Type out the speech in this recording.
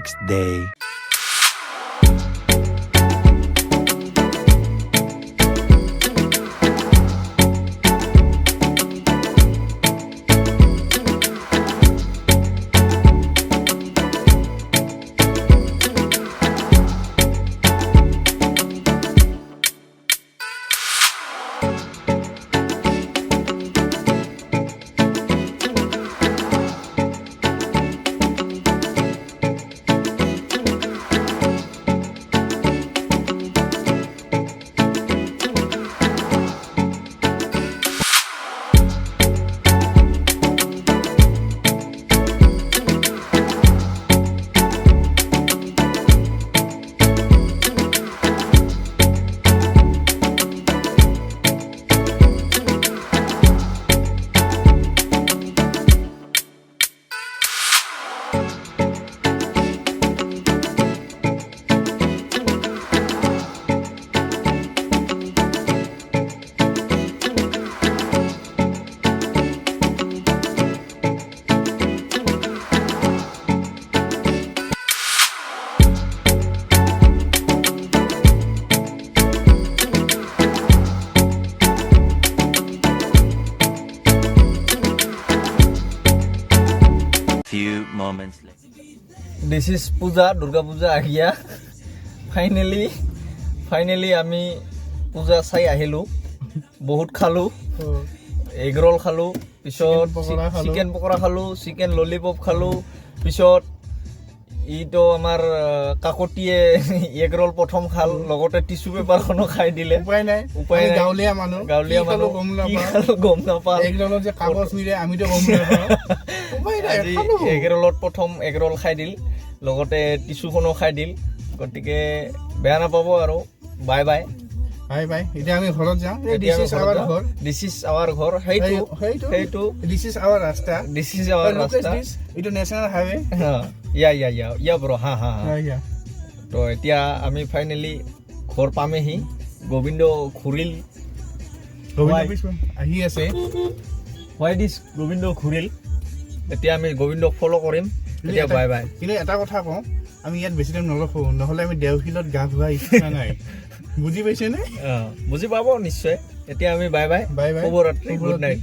next day. Few moments later. This is Puja, Durgapuja ahia. Finally আমি পূজা চাই আহিলো বহুত খালো এগ রোল খালো পিছত চিকেন পকোড়া খালো চিকেন ললিপপ খালো পিছত ইটো আমাৰ কাকটিয়ে এগ রোল প্ৰথম খাল লগতে টিস্যু পেপাৰ খনো খাই দিলে উপায় নাই গাঁৱলীয়া মানুহ গম নাপা এগ রোলত যে কাগজ মিলে আমিতো গম নাপাওঁ উপায় নাই এগ রোলত প্ৰথম এগ রোল খাই দিল লগতে টিস্যু খনো খাই দিল গতিকে বেয়া নাপাব আৰু বাই বাই এতিয়া আমি ঘৰত যাওঁ দিস ইজ আৱাৰ ঘৰ সেইটো দিস ইজ আৱাৰ ৰাস্তা এইটো নেশ্যনেল হাইৱে ইয়া ব্ৰ হা তো এতিয়া আমি ফাইনেলি ঘৰ পামেহি গোবিন্দ ঘূৰিল আহি আছে হোৱাই দিছ গোবিন্দ ঘূৰিল এতিয়া আমি গোবিন্দক ফ'ল' কৰিম এতিয়া বাই বাই কিন্তু এটা কথা কওঁ আমি ইয়াত বেছি টাইম নৰখো নহ'লে আমি দেওশিলত গা ধোৱা ইচ্ছা নাই বুজি পাইছেনে বুজি পাব নিশ্চয় এতিয়া আমি বাই বাই শুভৰাত্ৰি গুড নাইট